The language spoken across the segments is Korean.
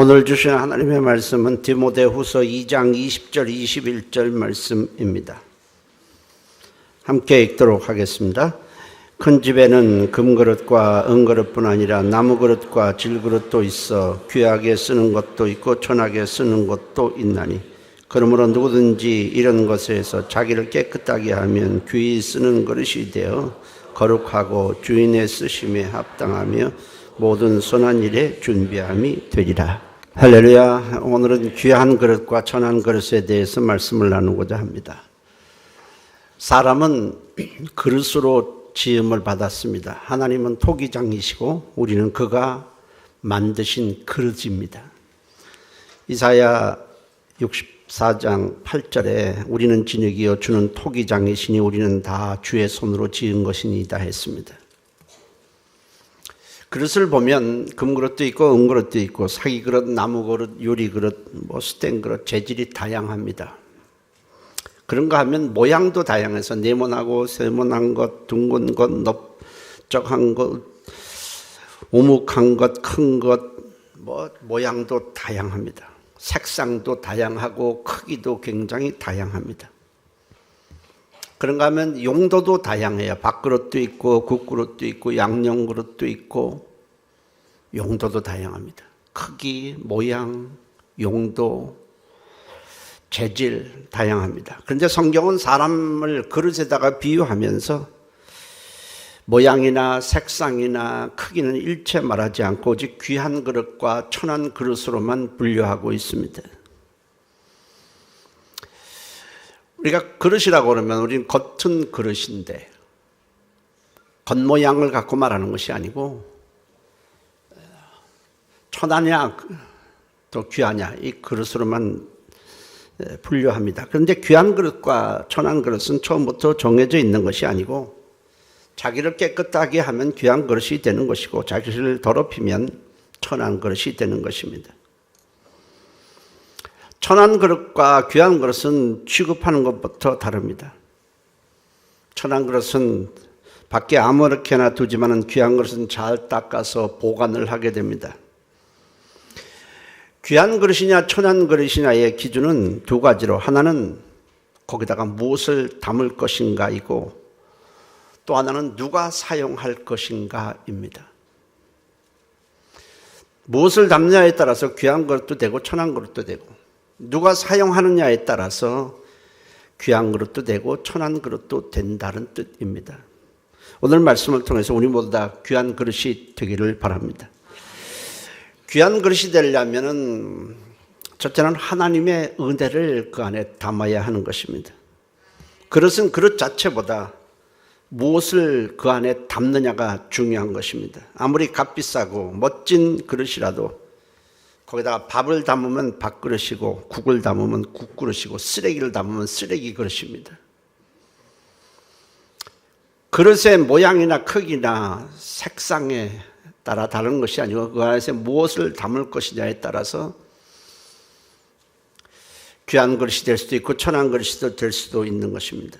오늘 주신 하나님의 말씀은 디모데후서 2장 20절 21절 말씀입니다. 함께 읽도록 하겠습니다. 큰 집에는 금그릇과 은그릇뿐 아니라 나무그릇과 질그릇도 있어 귀하게 쓰는 것도 있고 천하게 쓰는 것도 있나니 그러므로 누구든지 이런 것에서 자기를 깨끗하게 하면 귀히 쓰는 그릇이 되어 거룩하고 주인의 쓰심에 합당하며 모든 선한 일에 준비함이 되리라. 할렐루야. 오늘은 귀한 그릇과 천한 그릇에 대해서 말씀을 나누고자 합니다. 사람은 그릇으로 지음을 받았습니다. 하나님은 토기장이시고 우리는 그가 만드신 그릇입니다. 이사야 64장 8절에 우리는 진흙이요 주는 토기장이시니 우리는 다 주의 손으로 지은 것이니이다 했습니다. 그릇을 보면 금그릇도 있고 은그릇도 있고 사기그릇, 나무그릇, 유리그릇, 스텐그릇 재질이 다양합니다. 그런가 하면 모양도 다양해서 네모나고 세모난 것, 둥근 것, 넓적한 것, 오목한 것, 큰 것, 모양도 다양합니다. 색상도 다양하고 크기도 굉장히 다양합니다. 그런가 하면 용도도 다양해요. 밥그릇도 있고 국그릇도 있고 양념그릇도 있고 용도도 다양합니다. 크기, 모양, 용도, 재질 다양합니다. 그런데 성경은 사람을 그릇에다가 비유하면서 모양이나 색상이나 크기는 일체 말하지 않고 오직 귀한 그릇과 천한 그릇으로만 분류하고 있습니다. 우리가 그릇이라고 그러면 우리는 겉은 그릇인데 겉모양을 갖고 말하는 것이 아니고 천하냐 또 귀하냐 이 그릇으로만 분류합니다. 그런데 귀한 그릇과 천한 그릇은 처음부터 정해져 있는 것이 아니고 자기를 깨끗하게 하면 귀한 그릇이 되는 것이고 자기를 더럽히면 천한 그릇이 되는 것입니다. 천한 그릇과 귀한 그릇은 취급하는 것부터 다릅니다. 천한 그릇은 밖에 아무렇게나 두지만은 귀한 그릇은 잘 닦아서 보관을 하게 됩니다. 귀한 그릇이냐 천한 그릇이냐의 기준은 두 가지로 하나는 거기다가 무엇을 담을 것인가이고 또 하나는 누가 사용할 것인가입니다. 무엇을 담느냐에 따라서 귀한 그릇도 되고 천한 그릇도 되고 누가 사용하느냐에 따라서 귀한 그릇도 되고 천한 그릇도 된다는 뜻입니다. 오늘 말씀을 통해서 우리 모두 다 귀한 그릇이 되기를 바랍니다. 귀한 그릇이 되려면 첫째는 하나님의 은혜를 그 안에 담아야 하는 것입니다. 그릇은 그릇 자체보다 무엇을 그 안에 담느냐가 중요한 것입니다. 아무리 값비싸고 멋진 그릇이라도 거기다가 밥을 담으면 밥그릇이고 국을 담으면 국그릇이고 쓰레기를 담으면 쓰레기 그릇입니다. 그릇의 모양이나 크기나 색상에 따라 다른 것이 아니고 그 안에서 무엇을 담을 것이냐에 따라서 귀한 그릇이 될 수도 있고 천한 그릇이 될 수도 있는 것입니다.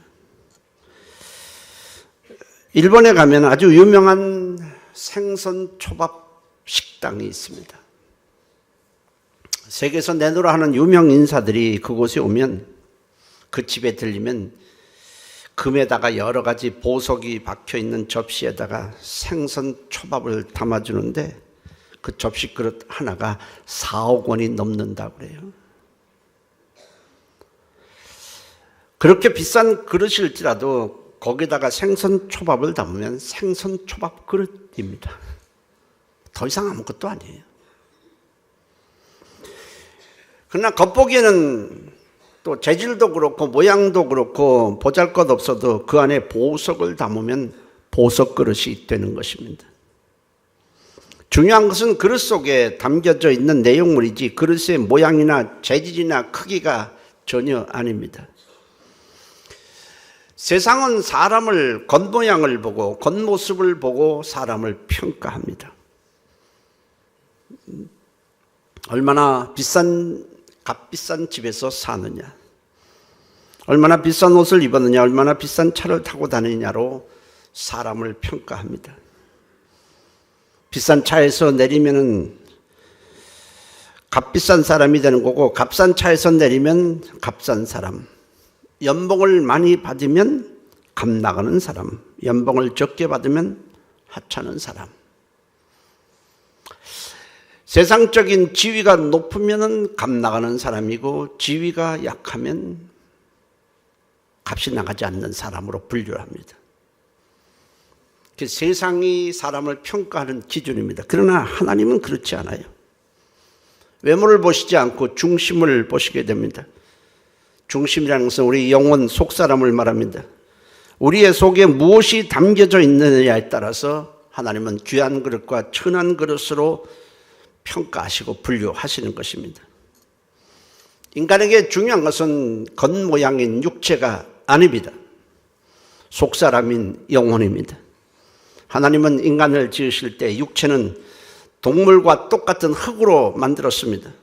일본에 가면 아주 유명한 생선 초밥 식당이 있습니다. 세계에서 내노라 하는 유명 인사들이 그곳에 오면 그 집에 들리면 금에다가 여러 가지 보석이 박혀있는 접시에다가 생선 초밥을 담아주는데 그 접시 그릇 하나가 4억 원이 넘는다고 그래요. 그렇게 비싼 그릇일지라도 거기다가 생선 초밥을 담으면 생선 초밥 그릇입니다. 더 이상 아무것도 아니에요. 그러나 겉보기에는 또 재질도 그렇고 모양도 그렇고 보잘것없어도 그 안에 보석을 담으면 보석 그릇이 되는 것입니다. 중요한 것은 그릇 속에 담겨져 있는 내용물이지 그릇의 모양이나 재질이나 크기가 전혀 아닙니다. 세상은 사람을 겉모양을 보고 겉모습을 보고 사람을 평가합니다. 얼마나 값비싼 집에서 사느냐, 얼마나 비싼 옷을 입었느냐, 얼마나 비싼 차를 타고 다니느냐로 사람을 평가합니다. 비싼 차에서 내리면은 값비싼 사람이 되는 거고, 값싼 차에서 내리면 값싼 사람, 연봉을 많이 받으면 값 나가는 사람, 연봉을 적게 받으면 하찮은 사람. 세상적인 지위가 높으면 값 나가는 사람이고, 지위가 약하면 값이 나가지 않는 사람으로 분류를 합니다. 세상이 사람을 평가하는 기준입니다. 그러나 하나님은 그렇지 않아요. 외모를 보시지 않고 중심을 보시게 됩니다. 중심이라는 것은 우리 영혼 속사람을 말합니다. 우리의 속에 무엇이 담겨져 있느냐에 따라서 하나님은 귀한 그릇과 천한 그릇으로 평가하시고 분류하시는 것입니다. 인간에게 중요한 것은 겉모양인 육체가 아닙니다. 속사람인 영혼입니다. 하나님은 인간을 지으실 때 육체는 동물과 똑같은 흙으로 만들었습니다.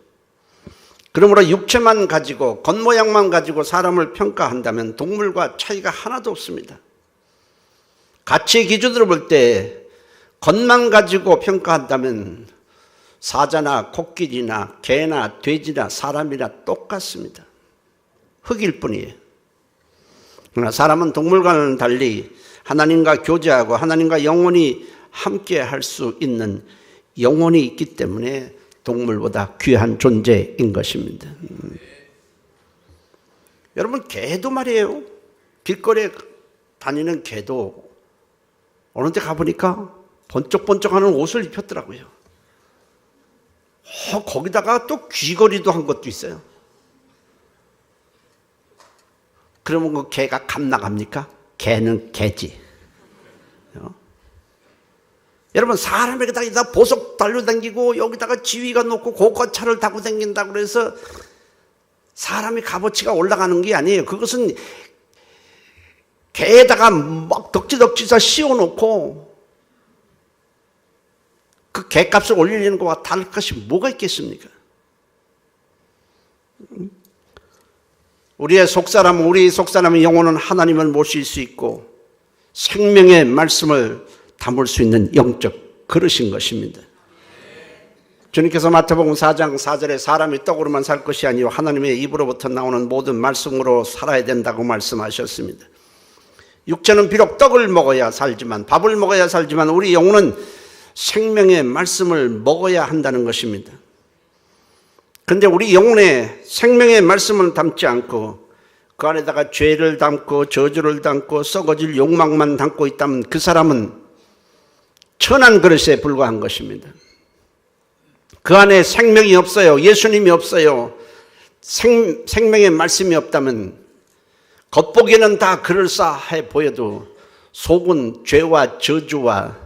그러므로 육체만 가지고 겉모양만 가지고 사람을 평가한다면 동물과 차이가 하나도 없습니다. 가치의 기준으로 볼 때 겉만 가지고 평가한다면 사자나 코끼리나 개나 돼지나 사람이나 똑같습니다. 흙일 뿐이에요. 그러나 사람은 동물과는 달리 하나님과 교제하고 하나님과 영원히 함께 할 수 있는 영혼이 있기 때문에 동물보다 귀한 존재인 것입니다. 여러분, 개도 말이에요. 길거리에 다니는 개도 어느 데 가보니까 번쩍번쩍하는 옷을 입혔더라고요. 거기다가 또 귀걸이도 한 것도 있어요. 그러면 그 개가 값 나갑니까? 개는 개지. 여러분, 사람에게다 보석 달려다니고 여기다가 지위가 높고 고가차를 타고 다닌다고 그래서 사람의 값어치가 올라가는 게 아니에요. 그것은 개에다가 막 덕지덕지서 씌워놓고 그 개값을 올리려는 것과 다를 것이 뭐가 있겠습니까? 우리 속사람의 영혼은 하나님을 모실 수 있고 생명의 말씀을 담을 수 있는 영적 그릇인 것입니다. 주님께서 마태복음 4장 4절에 사람이 떡으로만 살 것이 아니요 하나님의 입으로부터 나오는 모든 말씀으로 살아야 된다고 말씀하셨습니다. 육체는 비록 떡을 먹어야 살지만, 밥을 먹어야 살지만 우리 영혼은 생명의 말씀을 먹어야 한다는 것입니다. 그런데 우리 영혼에 생명의 말씀을 담지 않고 그 안에다가 죄를 담고 저주를 담고 썩어질 욕망만 담고 있다면 그 사람은 천한 그릇에 불과한 것입니다. 그 안에 생명이 없어요. 예수님이 없어요. 생명의 말씀이 없다면 겉보기에는 다 그럴싸해 보여도 속은 죄와 저주와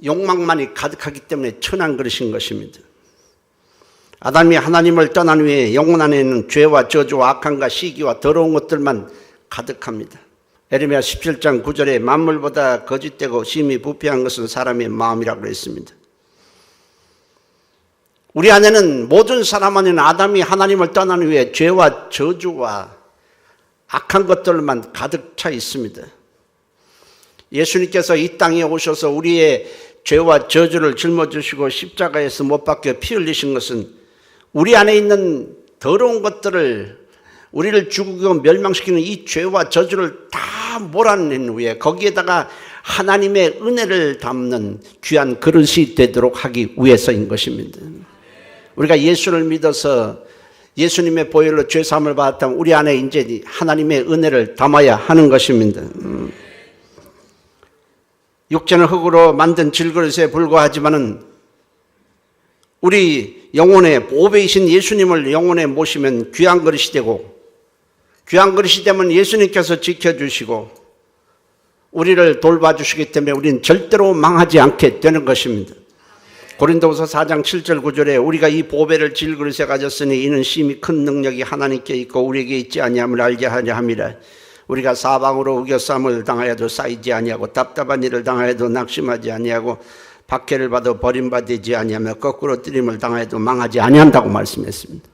욕망만이 가득하기 때문에 천한 그릇인 것입니다. 아담이 하나님을 떠난 후에 영혼 안에는 죄와 저주와 악함과 시기와 더러운 것들만 가득합니다. 에레미야 17장 9절에 만물보다 거짓되고 심히 부패한 것은 사람의 마음이라고 했습니다. 우리 안에는, 모든 사람 안에는 아담이 하나님을 떠난 후에 죄와 저주와 악한 것들만 가득 차 있습니다. 예수님께서 이 땅에 오셔서 우리의 죄와 저주를 짊어지시고 십자가에서 못 박혀 피 흘리신 것은 우리 안에 있는 더러운 것들을, 우리를 죽이고 멸망시키는 이 죄와 저주를 다 몰아낸 후에 거기에다가 하나님의 은혜를 담는 귀한 그릇이 되도록 하기 위해서인 것입니다. 우리가 예수를 믿어서 예수님의 보혈로 죄사함을 받았다면 우리 안에 이제 하나님의 은혜를 담아야 하는 것입니다. 육체는 흙으로 만든 질그릇에 불과하지만은 우리 영혼의 보배이신 예수님을 영혼에 모시면 귀한 그릇이 되고, 귀한 그릇이 되면 예수님께서 지켜주시고 우리를 돌봐주시기 때문에 우리는 절대로 망하지 않게 되는 것입니다. 고린도후서 4장 7절 9절에 우리가 이 보배를 질그릇에 가졌으니 이는 심히 큰 능력이 하나님께 있고 우리에게 있지 아니함을 알게 하려 함이라. 우리가 사방으로 우겨쌈을 당하여도 쌓이지 아니하고 답답한 일을 당하여도 낙심하지 아니하고 박해를 받아 버림받지 아니하며 거꾸로 뜨림을 당하여도 망하지 아니한다고 말씀했습니다.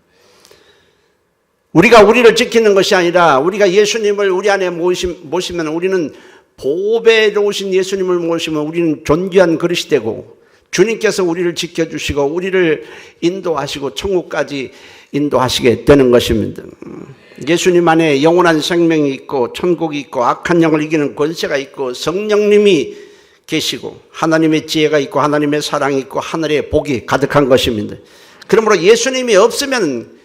우리가 우리를 지키는 것이 아니라 우리가 예수님을 우리 안에 모시면 우리는 보배로우신 예수님을 모시면 우리는 존귀한 그릇이 되고 주님께서 우리를 지켜주시고 우리를 인도하시고 천국까지 인도하시게 되는 것입니다. 예수님 안에 영원한 생명이 있고 천국이 있고 악한 영을 이기는 권세가 있고 성령님이 계시고 하나님의 지혜가 있고 하나님의 사랑이 있고 하늘의 복이 가득한 것입니다. 그러므로 예수님이 없으면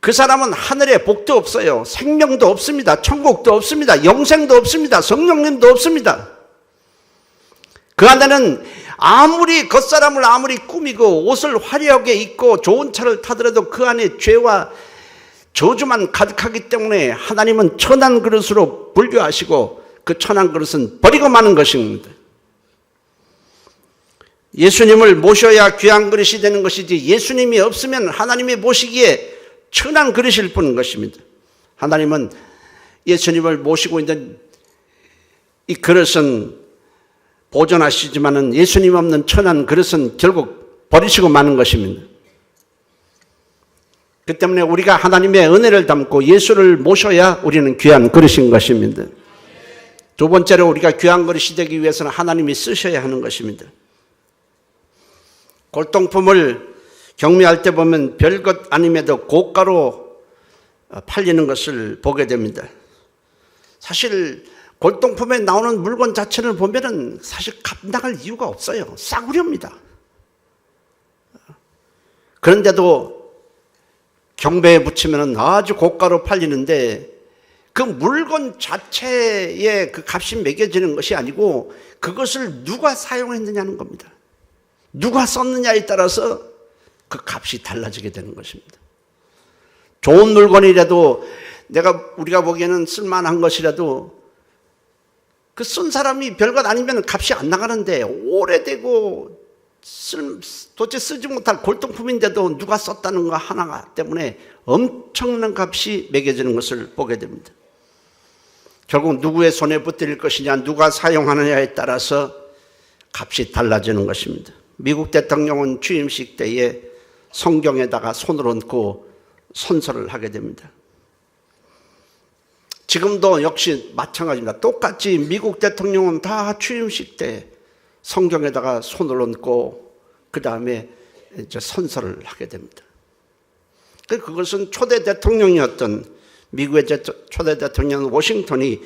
그 사람은 하늘의 복도 없어요. 생명도 없습니다. 천국도 없습니다. 영생도 없습니다. 성령님도 없습니다. 그 안에는 아무리 겉사람을 아무리 꾸미고 옷을 화려하게 입고 좋은 차를 타더라도 그 안에 죄와 저주만 가득하기 때문에 하나님은 천한 그릇으로 분류하시고 그 천한 그릇은 버리고 마는 것입니다. 예수님을 모셔야 귀한 그릇이 되는 것이지 예수님이 없으면 하나님이 모시기에 천한 그릇일 뿐인 것입니다. 하나님은 예수님을 모시고 있는 이 그릇은 보존하시지만은 예수님 없는 천한 그릇은 결국 버리시고 마는 것입니다. 그 때문에 우리가 하나님의 은혜를 담고 예수를 모셔야 우리는 귀한 그릇인 것입니다. 두 번째로 우리가 귀한 그릇이 되기 위해서는 하나님이 쓰셔야 하는 것입니다. 골동품을 경매할 때 보면 별것 아님에도 고가로 팔리는 것을 보게 됩니다. 사실 골동품에 나오는 물건 자체를 보면은 사실 값 나갈 이유가 없어요. 싸구려입니다. 그런데도 경매에 붙이면은 아주 고가로 팔리는데 그 물건 자체의 그 값이 매겨지는 것이 아니고 그것을 누가 사용했느냐는 겁니다. 누가 썼느냐에 따라서 그 값이 달라지게 되는 것입니다. 좋은 물건이라도 우리가 보기에는 쓸만한 것이라도 그 쓴 사람이 별것 아니면 값이 안 나가는데 오래되고 도대체 쓰지 못할 골동품인데도 누가 썼다는 거 하나 때문에 엄청난 값이 매겨지는 것을 보게 됩니다. 결국 누구의 손에 붙들릴 것이냐, 누가 사용하느냐에 따라서 값이 달라지는 것입니다. 미국 대통령은 취임식 때에 성경에다가 손을 얹고 선서를 하게 됩니다. 지금도 역시 마찬가지입니다. 똑같이 미국 대통령은 다 취임식 때 성경에다가 손을 얹고 그 다음에 이제 선서를 하게 됩니다. 그것은 초대 대통령이었던 미국의 초대 대통령 워싱턴이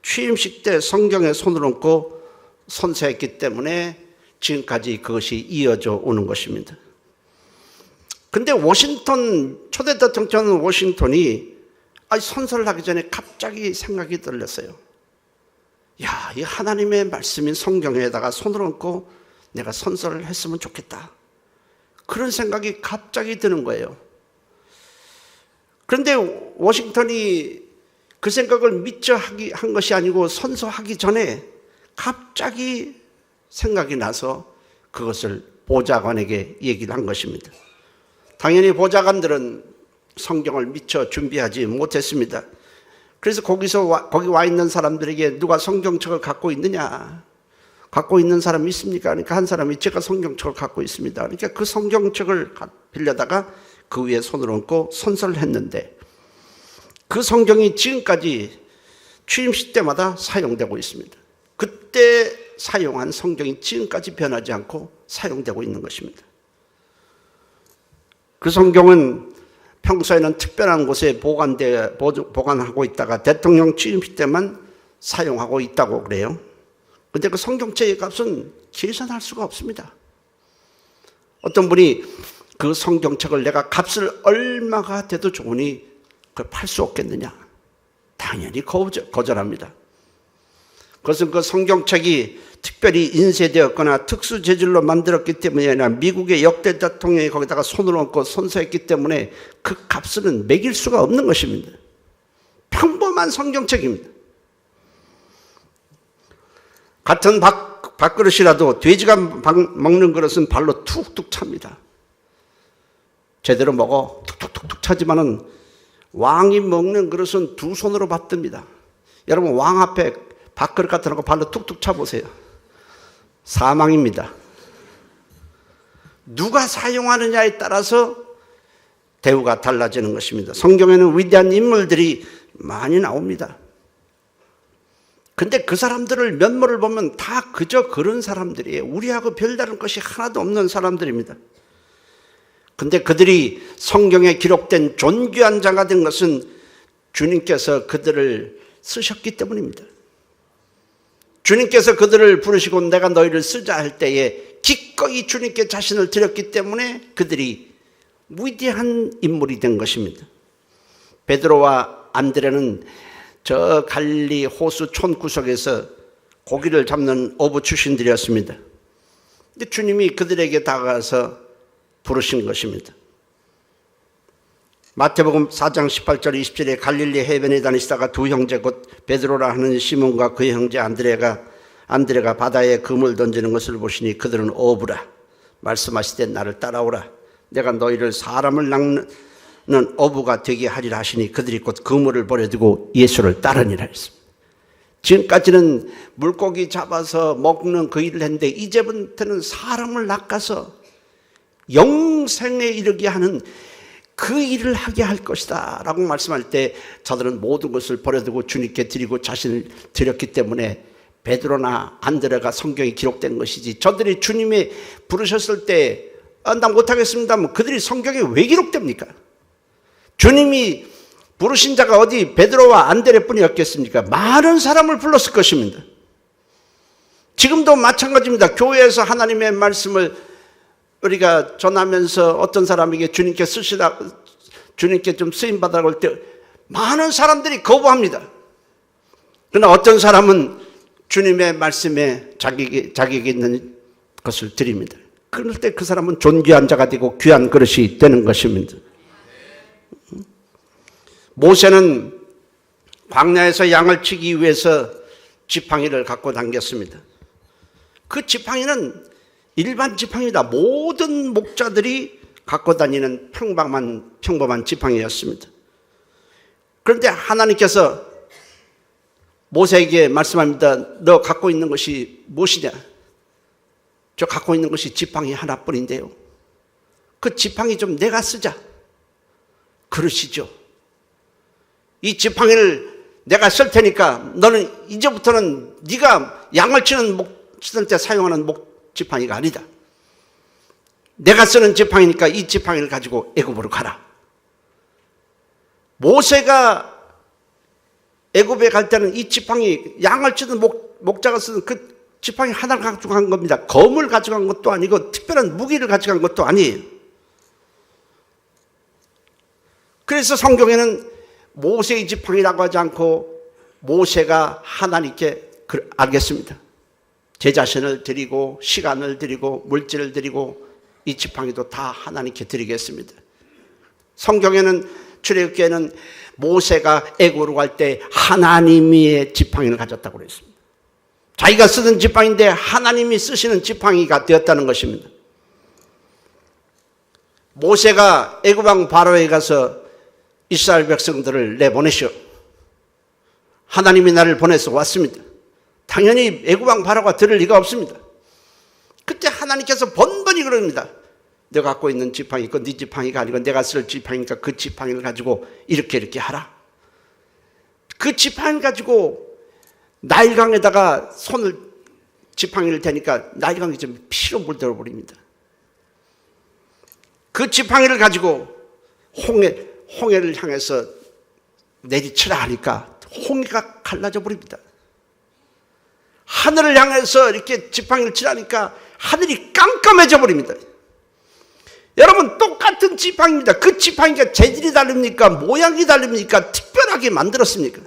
취임식 때 성경에 손을 얹고 선서했기 때문에 지금까지 그것이 이어져 오는 것입니다. 근데 초대 대통령 워싱턴이 선서를 하기 전에 갑자기 생각이 들렸어요. 야, 이 하나님의 말씀인 성경에다가 손을 얹고 내가 선서를 했으면 좋겠다. 그런 생각이 갑자기 드는 거예요. 그런데 워싱턴이 그 생각을 미처 한 것이 아니고 선서하기 전에 갑자기 생각이 나서 그것을 보좌관에게 얘기를 한 것입니다. 당연히 보좌관들은 성경을 미처 준비하지 못했습니다. 그래서 거기 와 있는 사람들에게 누가 성경책을 갖고 있느냐, 갖고 있는 사람이 있습니까? 그러니까 한 사람이 제가 성경책을 갖고 있습니다. 그러니까 그 성경책을 빌려다가 그 위에 손을 얹고 선서를 했는데 그 성경이 지금까지 취임식 때마다 사용되고 있습니다. 그때 사용한 성경이 지금까지 변하지 않고 사용되고 있는 것입니다. 그 성경은 평소에는 특별한 곳에 보관하고 있다가 대통령 취임식 때만 사용하고 있다고 그래요. 그런데 그 성경책의 값은 계산할 수가 없습니다. 어떤 분이 그 성경책을 내가 값을 얼마가 돼도 좋으니 그걸 팔 수 없겠느냐? 당연히 거절합니다. 그것은 그 성경책이 특별히 인쇄되었거나 특수 재질로 만들었기 때문이 아니라 미국의 역대 대통령이 거기다가 손을 얹고 선서했기 때문에 그 값은 매길 수가 없는 것입니다. 평범한 성경책입니다. 같은 밥그릇이라도 돼지가 먹는 그릇은 발로 툭툭 찹니다. 제대로 먹어 툭툭툭툭 차지만은 왕이 먹는 그릇은 두 손으로 받듭니다. 여러분 왕 앞에 밥그릇 같은 거 발로 툭툭 차보세요. 사망입니다. 누가 사용하느냐에 따라서 대우가 달라지는 것입니다. 성경에는 위대한 인물들이 많이 나옵니다. 근데 그 사람들을 면모를 보면 다 그저 그런 사람들이에요. 우리하고 별다른 것이 하나도 없는 사람들입니다. 근데 그들이 성경에 기록된 존귀한 자가 된 것은 주님께서 그들을 쓰셨기 때문입니다. 주님께서 그들을 부르시고 내가 너희를 쓰자 할 때에 기꺼이 주님께 자신을 드렸기 때문에 그들이 위대한 인물이 된 것입니다. 베드로와 안드레는 저 갈릴리 호수 촌 구석에서 고기를 잡는 어부 출신들이었습니다. 근데 주님이 그들에게 다가가서 부르신 것입니다. 마태복음 4장 18절 20절에 갈릴리 해변에 다니시다가 두 형제 곧 베드로라 하는 시몬과 그의 형제 안드레가 바다에 그물 던지는 것을 보시니 그들은 어부라. 말씀하시되 나를 따라오라. 내가 너희를 사람을 낚는 어부가 되게 하리라 하시니 그들이 곧 그물을 버려두고 예수를 따르니라 했습니다. 지금까지는 물고기 잡아서 먹는 그 일을 했는데 이제부터는 사람을 낚아서 영생에 이르게 하는 그 일을 하게 할 것이다 라고 말씀할 때 저들은 모든 것을 버려두고 주님께 드리고 자신을 드렸기 때문에 베드로나 안드레가 성경에 기록된 것이지, 저들이 주님이 부르셨을 때 나 못하겠습니다 하면 그들이 성경에 왜 기록됩니까? 주님이 부르신 자가 어디 베드로와 안드레뿐이었겠습니까? 많은 사람을 불렀을 것입니다. 지금도 마찬가지입니다. 교회에서 하나님의 말씀을 우리가 전하면서 어떤 사람에게 주님께 쓰시라, 주님께 좀 쓰임받으라고 할 때 많은 사람들이 거부합니다. 그러나 어떤 사람은 주님의 말씀에 자격이 있는 것을 드립니다. 그럴 때 그 사람은 존귀한 자가 되고 귀한 그릇이 되는 것입니다. 모세는 광야에서 양을 치기 위해서 지팡이를 갖고 다녔습니다. 그 지팡이는 일반 지팡이다. 모든 목자들이 갖고 다니는 평범한 지팡이였습니다. 그런데 하나님께서 모세에게 말씀합니다. 너 갖고 있는 것이 무엇이냐? 저 갖고 있는 것이 지팡이 하나뿐인데요. 그 지팡이 좀 내가 쓰자. 그러시죠. 이 지팡이를 내가 쓸 테니까 너는 이제부터는 네가 양을 치는 때 사용하는 지팡이가 아니다. 내가 쓰는 지팡이니까 이 지팡이를 가지고 애굽으로 가라. 모세가 애굽에 갈 때는 이 지팡이, 양을 치는 목자가 쓰는 그 지팡이 하나를 가지고 간 겁니다. 검을 가지고 간 것도 아니고 특별한 무기를 가지고 간 것도 아니에요. 그래서 성경에는 모세의 지팡이라고 하지 않고 모세가 하나님께 알겠습니다. 제 자신을 드리고 시간을 드리고 물질을 드리고 이 지팡이도 다 하나님께 드리겠습니다. 성경에는 출애굽기에는 모세가 애굽으로 갈 때 하나님의 지팡이를 가졌다고 그랬습니다. 자기가 쓰던 지팡이인데 하나님이 쓰시는 지팡이가 되었다는 것입니다. 모세가 애굽 왕 바로에 가서 이스라엘 백성들을 내보내시오. 하나님이 나를 보내서 왔습니다. 당연히 애굽 왕 바로가 들을 리가 없습니다. 그때 하나님께서 번번이 그럽니다. 내가 갖고 있는 지팡이, 그 네 지팡이가 아니고 내가 쓸 지팡이니까 그 지팡이를 가지고 이렇게 하라. 그 지팡이 가지고 나일강에다가 지팡이를 대니까 나일강이 좀 피로 물들어 버립니다. 그 지팡이를 가지고 홍해를 향해서 내리치라 하니까 홍해가 갈라져 버립니다. 하늘을 향해서 이렇게 지팡이를 치라니까 하늘이 깜깜해져 버립니다. 여러분, 똑같은 지팡이입니다. 그 지팡이가 재질이 다릅니까? 모양이 다릅니까? 특별하게 만들었습니까?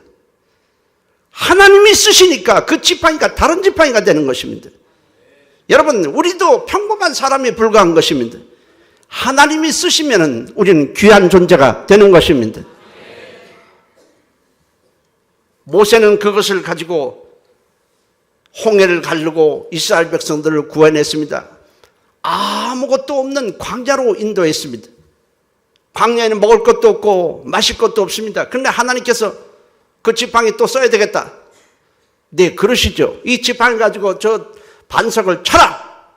하나님이 쓰시니까 그 지팡이가 다른 지팡이가 되는 것입니다. 여러분, 우리도 평범한 사람에 불과한 것입니다. 하나님이 쓰시면 우리는 귀한 존재가 되는 것입니다. 모세는 그것을 가지고 홍해를 가르고 이스라엘 백성들을 구원했습니다. 아무것도 없는 광야로 인도했습니다. 광야에는 먹을 것도 없고 마실 것도 없습니다. 그런데 하나님께서 그 지팡이 또 써야 되겠다. 네, 그러시죠. 이 지팡이 가지고 저 반석을 쳐라.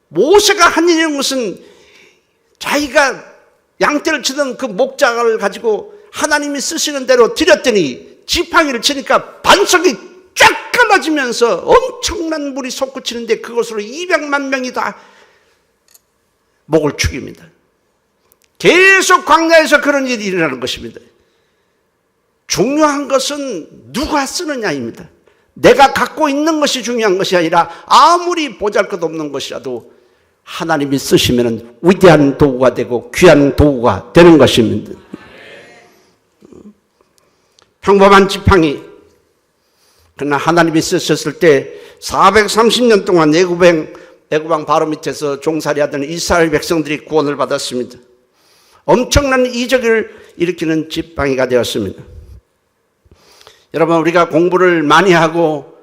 모세가 한 일인 것은 자기가 양떼를 치던 그 목자를 가지고 하나님이 쓰시는 대로 드렸더니 지팡이를 치니까 반석이 쫙 갈라지면서 엄청난 물이 솟구치는데 그것으로 200만 명이 다 목을 축입니다. 계속 광야에서 그런 일이 일어나는 것입니다. 중요한 것은 누가 쓰느냐입니다. 내가 갖고 있는 것이 중요한 것이 아니라 아무리 보잘것없는 것이라도 하나님이 쓰시면 위대한 도구가 되고 귀한 도구가 되는 것입니다. 평범한 지팡이, 그러나 하나님이 쓰셨을 때 430년 동안 애굽왕 바로 밑에서 종살이하던 이스라엘 백성들이 구원을 받았습니다. 엄청난 이적을 일으키는 지팡이가 되었습니다. 여러분, 우리가 공부를 많이 하고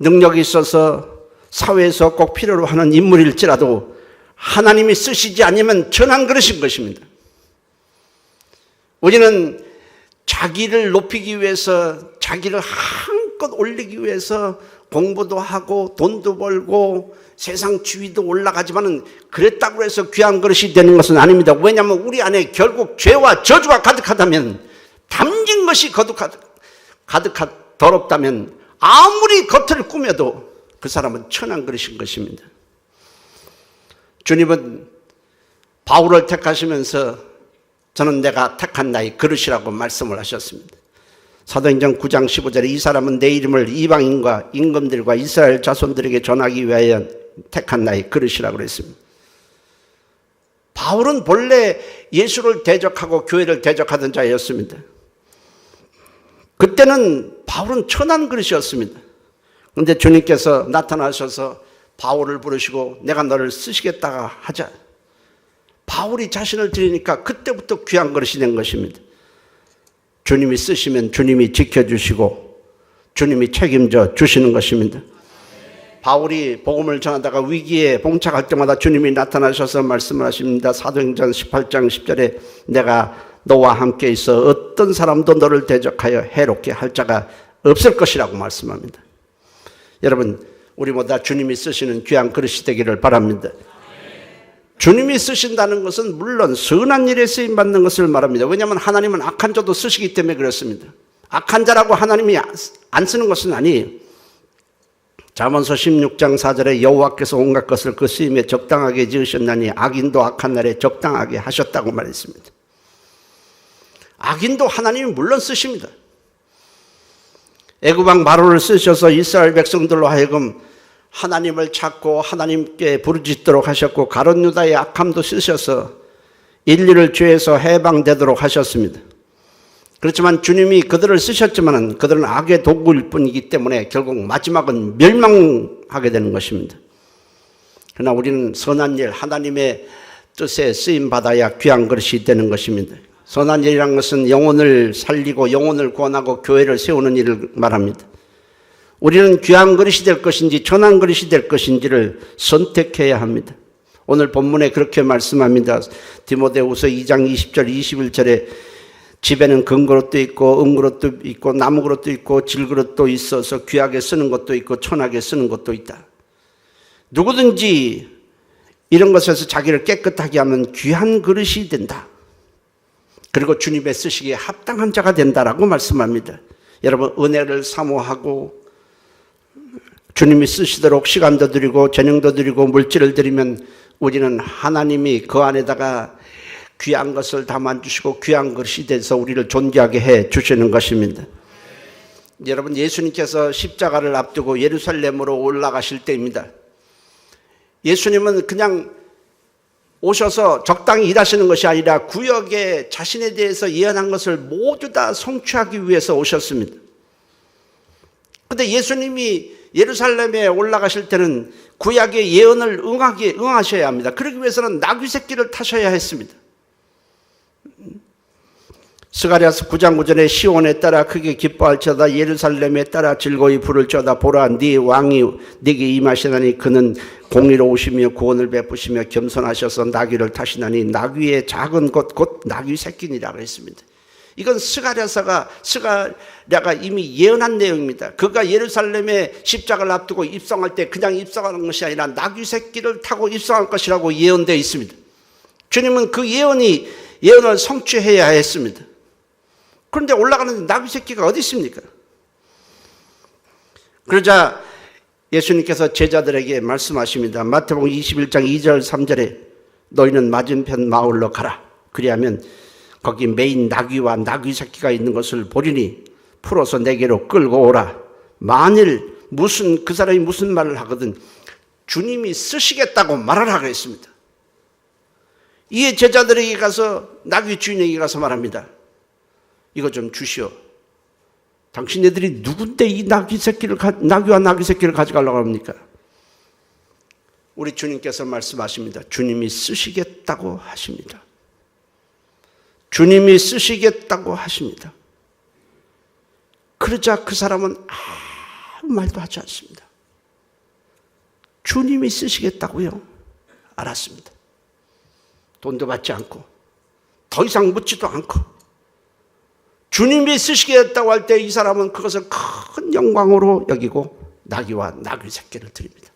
능력이 있어서 사회에서 꼭 필요로 하는 인물일지라도 하나님이 쓰시지 않으면 전한 그릇인 것입니다. 우리는 자기를 높이기 위해서, 자기를 한껏 올리기 위해서 공부도 하고 돈도 벌고 세상 지위도 올라가지만은 그랬다고 해서 귀한 그릇이 되는 것은 아닙니다. 왜냐하면 우리 안에 결국 죄와 저주가 가득하다면, 담긴 것이 더럽다면 아무리 겉을 꾸며도 그 사람은 천한 그릇인 것입니다. 주님은 바울을 택하시면서 저는 내가 택한 나의 그릇이라고 말씀을 하셨습니다. 사도행전 9장 15절에 이 사람은 내 이름을 이방인과 임금들과 이스라엘 자손들에게 전하기 위하여 택한 나의 그릇이라고 그랬습니다. 바울은 본래 예수를 대적하고 교회를 대적하던 자였습니다. 그때는 바울은 천한 그릇이었습니다. 그런데 주님께서 나타나셔서 바울을 부르시고 내가 너를 쓰시겠다가 하자. 바울이 자신을 드리니까 그때부터 귀한 그릇이 된 것입니다. 주님이 쓰시면 주님이 지켜주시고 주님이 책임져 주시는 것입니다. 바울이 복음을 전하다가 위기에 봉착할 때마다 주님이 나타나셔서 말씀을 하십니다. 사도행전 18장 10절에 내가 너와 함께 있어 어떤 사람도 너를 대적하여 해롭게 할 자가 없을 것이라고 말씀합니다. 여러분, 우리보다 주님이 쓰시는 귀한 그릇이 되기를 바랍니다. 주님이 쓰신다는 것은 물론 선한 일에 쓰임받는 것을 말합니다. 왜냐하면 하나님은 악한 자도 쓰시기 때문에 그렇습니다. 악한 자라고 하나님이 안 쓰는 것은 아니에요. 잠언서 16장 4절에 여호와께서 온갖 것을 그 쓰임에 적당하게 지으셨나니 악인도 악한 날에 적당하게 하셨다고 말했습니다. 악인도 하나님이 물론 쓰십니다. 애굽왕 바로를 쓰셔서 이스라엘 백성들로 하여금 하나님을 찾고 하나님께 부르짖도록 하셨고 가룟 유다의 악함도 쓰셔서 인류를 죄에서 해방되도록 하셨습니다. 그렇지만 주님이 그들을 쓰셨지만 그들은 악의 도구일 뿐이기 때문에 결국 마지막은 멸망하게 되는 것입니다. 그러나 우리는 선한 일, 하나님의 뜻에 쓰임받아야 귀한 그릇이 되는 것입니다. 선한 일이란 것은 영혼을 살리고 영혼을 구원하고 교회를 세우는 일을 말합니다. 우리는 귀한 그릇이 될 것인지 천한 그릇이 될 것인지를 선택해야 합니다. 오늘 본문에 그렇게 말씀합니다. 디모데후서 2장 20절 21절에 집에는 금그릇도 있고 은그릇도 있고 나무그릇도 있고 질그릇도 있어서 귀하게 쓰는 것도 있고 천하게 쓰는 것도 있다. 누구든지 이런 것에서 자기를 깨끗하게 하면 귀한 그릇이 된다. 그리고 주님의 쓰시기에 합당한 자가 된다라고 말씀합니다. 여러분, 은혜를 사모하고 주님이 쓰시도록 시간도 드리고 재능도 드리고 물질을 드리면 우리는 하나님이 그 안에다가 귀한 것을 담아주시고 귀한 것이 돼서 우리를 존귀하게 해 주시는 것입니다. 여러분, 예수님께서 십자가를 앞두고 예루살렘으로 올라가실 때입니다. 예수님은 그냥 오셔서 적당히 일하시는 것이 아니라 구역에 자신에 대해서 예언한 것을 모두 다 성취하기 위해서 오셨습니다. 그런데 예수님이 예루살렘에 올라가실 때는 구약의 예언을 응하셔야 합니다. 그러기 위해서는 나귀 새끼를 타셔야 했습니다. 스가랴서 9장 9절에 시온에 따라 크게 기뻐할지어다 예루살렘에 따라 즐거이 부를지어다 보라 네 왕이 네게 임하시나니 그는 공의로우시며 구원을 베푸시며 겸손하셔서 나귀를 타시나니 나귀의 작은 것 곧 나귀 새끼니라 했습니다. 이건 스가랴가 이미 예언한 내용입니다. 그가 예루살렘에 십자가를 앞두고 입성할 때 그냥 입성하는 것이 아니라 나귀 새끼를 타고 입성할 것이라고 예언되어 있습니다. 주님은 그 예언을 성취해야 했습니다. 그런데 올라가는 나귀 새끼가 어디 있습니까? 그러자 예수님께서 제자들에게 말씀하십니다. 마태복음 21장 2절 3절에 너희는 맞은편 마을로 가라. 그리하면 거기 매인 나귀와 나귀 새끼가 있는 것을 보리니 풀어서 내게로 끌고 오라. 만일 그 사람이 무슨 말을 하거든 주님이 쓰시겠다고 말하라 그랬습니다. 이에 제자들에게 가서 나귀 주인에게 가서 말합니다. 이거 좀 주시오. 당신네들이 누군데 이 나귀와 나귀 새끼를 가져가려고 합니까? 우리 주님께서 말씀하십니다. 주님이 쓰시겠다고 하십니다. 주님이 쓰시겠다고 하십니다. 그러자 그 사람은 아무 말도 하지 않습니다. 주님이 쓰시겠다고요? 알았습니다. 돈도 받지 않고 더 이상 묻지도 않고 주님이 쓰시겠다고 할 때 이 사람은 그것을 큰 영광으로 여기고 나귀와 나귀 새끼를 드립니다.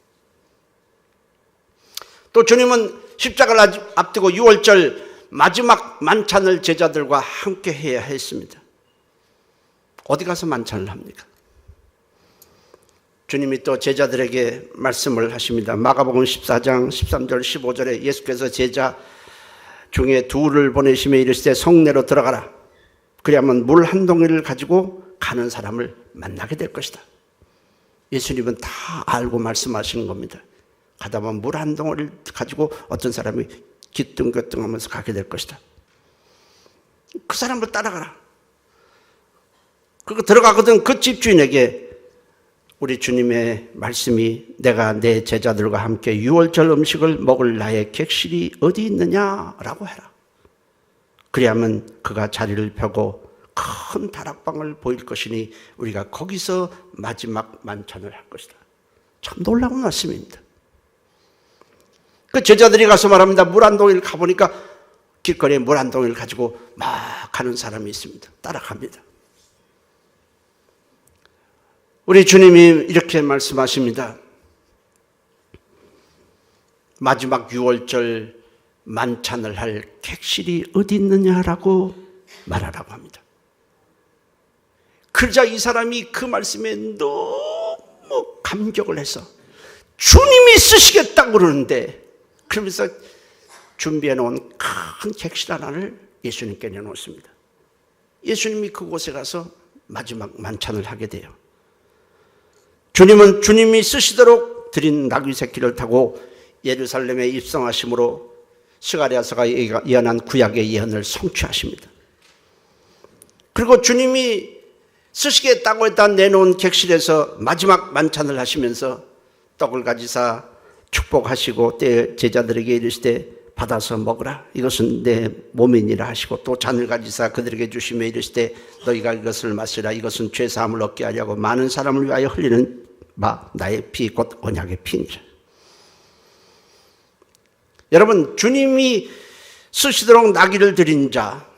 또 주님은 십자가를 앞두고 유월절 마지막 만찬을 제자들과 함께 해야 했습니다. 어디 가서 만찬을 합니까? 주님이 또 제자들에게 말씀을 하십니다. 마가복음 14장 13절 15절에 예수께서 제자 중에 둘을 보내시며 이르시되 성내로 들어가라. 그리하면 물 한 동이를 가지고 가는 사람을 만나게 될 것이다. 예수님은 다 알고 말씀하시는 겁니다. 가다 보면 물 한 동이를 가지고 어떤 사람이 기뚱기뚱하면서 가게 될 것이다. 그 사람을 따라가라. 그리고 들어가거든 그 집주인에게 우리 주님의 말씀이 내가 내 제자들과 함께 유월절 음식을 먹을 나의 객실이 어디 있느냐라고 해라. 그리하면 그가 자리를 펴고 큰 다락방을 보일 것이니 우리가 거기서 마지막 만찬을 할 것이다. 참 놀라운 말씀입니다. 그 제자들이 가서 말합니다. 물 한 동이를 가보니까 길거리에 물 한 동이를 가지고 막 가는 사람이 있습니다. 따라갑니다. 우리 주님이 이렇게 말씀하십니다. 마지막 유월절 만찬을 할 객실이 어디 있느냐라고 말하라고 합니다. 그러자 이 사람이 그 말씀에 너무 감격을 해서 주님이 쓰시겠다고 그러는데 그러면서 준비해 놓은 큰 객실 하나를 예수님께 내놓습니다. 예수님이 그곳에 가서 마지막 만찬을 하게 돼요. 주님은 주님이 쓰시도록 드린 나귀 새끼를 타고 예루살렘에 입성하심으로 스가랴서가 예언한 구약의 예언을 성취하십니다. 그리고 주님이 쓰시겠다고 했다 내놓은 객실에서 마지막 만찬을 하시면서 떡을 가지사 축복하시고 때 제자들에게 이르시되 받아서 먹으라. 이것은 내 몸이니라 하시고 또 잔을 가지사 그들에게 주시며 이르시되 너희가 이것을 마시라. 이것은 죄사함을 얻게 하려고 많은 사람을 위하여 흘리는 바 나의 피 곧 언약의 피니라. 여러분, 주님이 쓰시도록 나귀를 드린 자,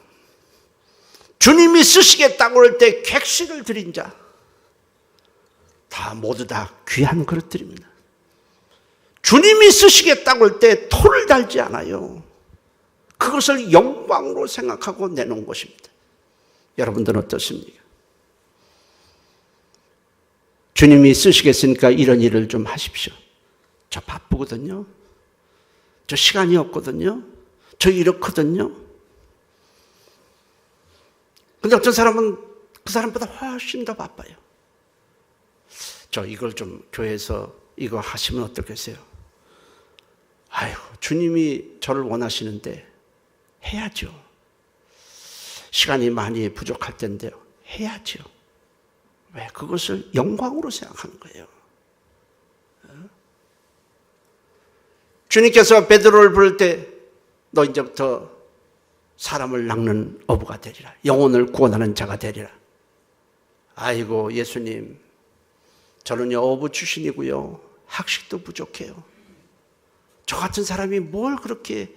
주님이 쓰시겠다고 할 때 객실을 드린 자, 다 모두 다 귀한 그릇들입니다. 주님이 쓰시겠다고 할 때 토를 달지 않아요. 그것을 영광으로 생각하고 내놓은 것입니다. 여러분들은 어떻습니까? 주님이 쓰시겠으니까 이런 일을 좀 하십시오. 저 바쁘거든요. 저 시간이 없거든요. 저 이렇거든요. 근데 어떤 사람은 그 사람보다 훨씬 더 바빠요. 저 이걸 좀 교회에서 이거 하시면 어떻겠어요? 아유, 주님이 저를 원하시는데 해야죠. 시간이 많이 부족할 텐데요. 해야죠. 왜? 그것을 영광으로 생각하는 거예요. 주님께서 베드로를 부를 때 너 이제부터 사람을 낚는 어부가 되리라. 영혼을 구원하는 자가 되리라. 아이고 예수님, 저는요 어부 출신이고요. 학식도 부족해요. 저 같은 사람이 뭘 그렇게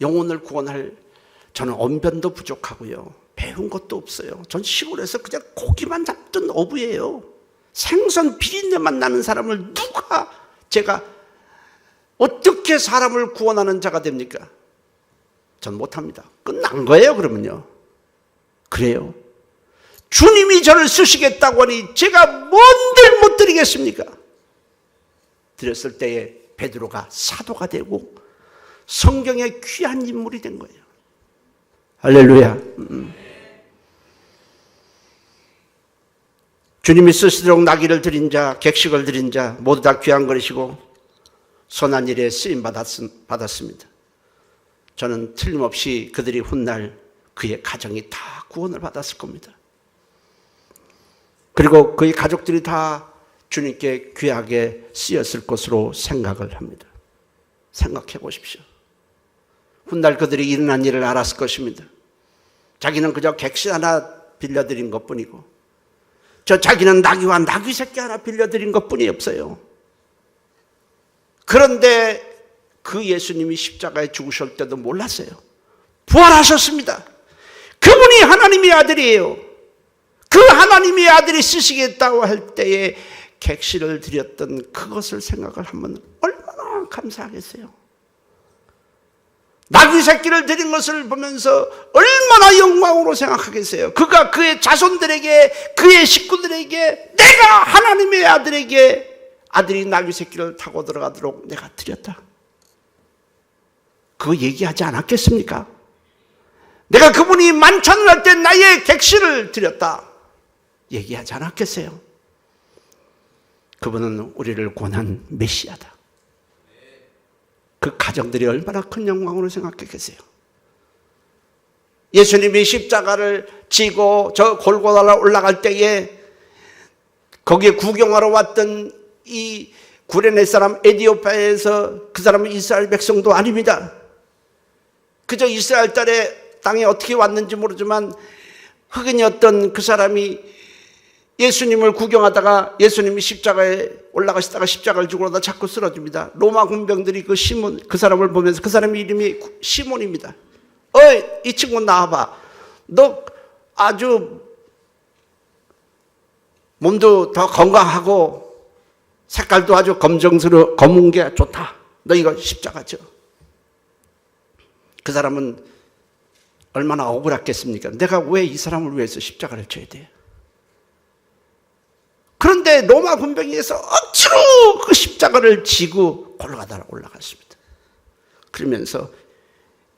영혼을 구원할, 저는 언변도 부족하고요. 배운 것도 없어요. 전 시골에서 그냥 고기만 잡던 어부예요. 생선 비린내만 나는 사람을 누가, 제가 어떻게 사람을 구원하는 자가 됩니까? 전 못합니다. 끝난 거예요, 그러면요. 그래요. 주님이 저를 쓰시겠다고 하니 제가 뭔들 못 드리겠습니까? 드렸을 때에 베드로가 사도가 되고 성경의 귀한 인물이 된 거예요. 할렐루야. 주님이 쓰시도록 나귀를 드린 자, 객식을 드린 자 모두 다 귀한 것이고 선한 일에 쓰임 받았습니다. 저는 틀림없이 그들이 훗날 그의 가정이 다 구원을 받았을 겁니다. 그리고 그의 가족들이 다 주님께 귀하게 쓰였을 것으로 생각을 합니다. 생각해 보십시오. 훗날 그들이 일어난 일을 알았을 것입니다. 자기는 그저 객실 하나 빌려드린 것뿐이고 자기는 나귀와 나귀 새끼 하나 빌려드린 것뿐이 없어요. 그런데 그 예수님이 십자가에 죽으실 때도 몰랐어요. 부활하셨습니다. 그분이 하나님의 아들이에요. 그 하나님의 아들이 쓰시겠다고 할 때에 객실을 드렸던 그것을 생각을 하면 얼마나 감사하겠어요. 나귀 새끼를 드린 것을 보면서 얼마나 영광으로 생각하겠어요. 그가 그의 자손들에게, 그의 식구들에게, 내가 하나님의 아들에게 아들이 나귀 새끼를 타고 들어가도록 내가 드렸다. 그거 얘기하지 않았겠습니까? 내가 그분이 만찬을 할 때 나의 객실을 드렸다. 얘기하지 않았겠어요? 그분은 우리를 구원한 메시아다. 그 가정들이 얼마나 큰 영광으로 생각했겠어요? 예수님이 십자가를 지고 저 골고다로 올라갈 때에 거기에 구경하러 왔던 이 구레네 사람 에디오피아에서 그 사람은 이스라엘 백성도 아닙니다. 그저 이스라엘 땅에 어떻게 왔는지 모르지만 흑인이었던 그 사람이 예수님을 구경하다가 예수님이 십자가에 올라가시다가 십자가를 지고 그러다 자꾸 쓰러집니다. 로마 군병들이 그 시몬, 그 사람을 보면서, 그 사람 이름이 시몬입니다. 어이, 이 친구 나와봐. 너 아주 몸도 더 건강하고 색깔도 아주 검정스러워 검은 게 좋다. 너 이거 십자가 져. 그 사람은 얼마나 억울했겠습니까? 내가 왜 이 사람을 위해서 십자가를 져야 돼? 그런데 로마 군병에서 억지로 그 십자가를 지고 골고다로 올라갔습니다. 그러면서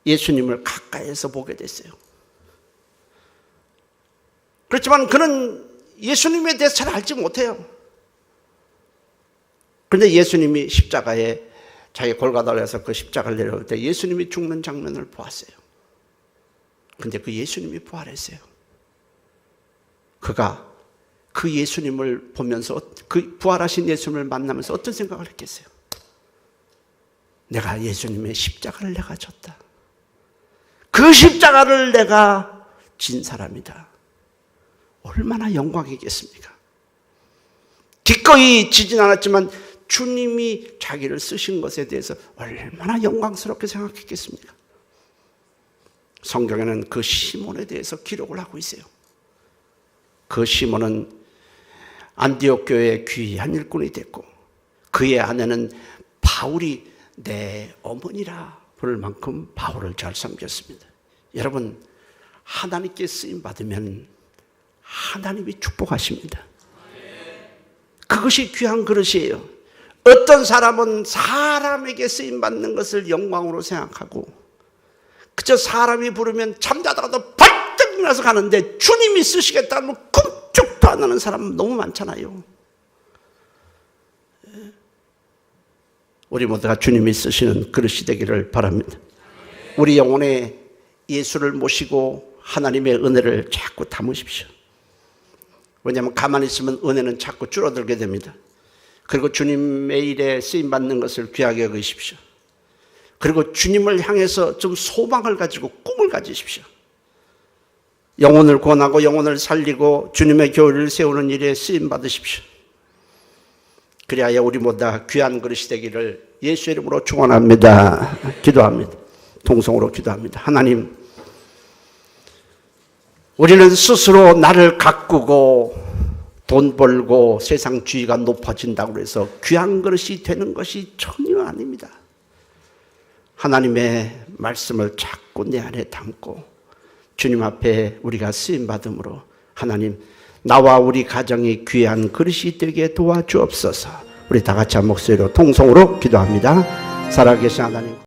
예수님을 가까이에서 보게 됐어요. 그렇지만 그는 예수님에 대해서 잘 알지 못해요. 그런데 예수님이 십자가에 자기 골고다에서 그 십자가를 내려올 때 예수님이 죽는 장면을 보았어요. 그런데 그 예수님이 부활했어요. 그가 그 예수님을 보면서, 그 부활하신 예수님을 만나면서 어떤 생각을 했겠어요? 내가 예수님의 십자가를 내가 졌다. 그 십자가를 내가 진 사람이다. 얼마나 영광이겠습니까? 기꺼이 지진 않았지만 주님이 자기를 쓰신 것에 대해서 얼마나 영광스럽게 생각했겠습니까? 성경에는 그 시몬에 대해서 기록을 하고 있어요. 그 시몬은 안디옥 교회의 귀한 일꾼이 됐고 그의 아내는 바울이 내 어머니라 부를 만큼 바울을 잘 섬겼습니다. 여러분, 하나님께 쓰임받으면 하나님이 축복하십니다. 그것이 귀한 그릇이에요. 어떤 사람은 사람에게 쓰임받는 것을 영광으로 생각하고 그저 사람이 부르면 잠자다가도 벌떡 일어나서 가는데 주님이 쓰시겠다면 꿈쩍도 안 하는 사람 너무 많잖아요. 우리 모두가 주님이 쓰시는 그릇이 되기를 바랍니다. 우리 영혼에 예수를 모시고 하나님의 은혜를 자꾸 담으십시오. 왜냐하면 가만히 있으면 은혜는 자꾸 줄어들게 됩니다. 그리고 주님의 일에 쓰임받는 것을 귀하게 여기십시오. 그리고 주님을 향해서 좀 소망을 가지고 꿈을 가지십시오. 영혼을 구원하고 영혼을 살리고 주님의 교회를 세우는 일에 쓰임 받으십시오. 그리하여 우리 모두 다 귀한 그릇이 되기를 예수의 이름으로 축원합니다. 기도합니다. 통성으로 기도합니다. 하나님, 우리는 스스로 나를 가꾸고 돈 벌고 세상 주의가 높아진다고 해서 귀한 그릇이 되는 것이 전혀 아닙니다. 하나님의 말씀을 자꾸 내 안에 담고 주님 앞에 우리가 쓰임받음으로 하나님, 나와 우리 가정이 귀한 그릇이 되게 도와주옵소서. 우리 다 같이 한 목소리로 통성으로 기도합니다. 살아계신 하나님.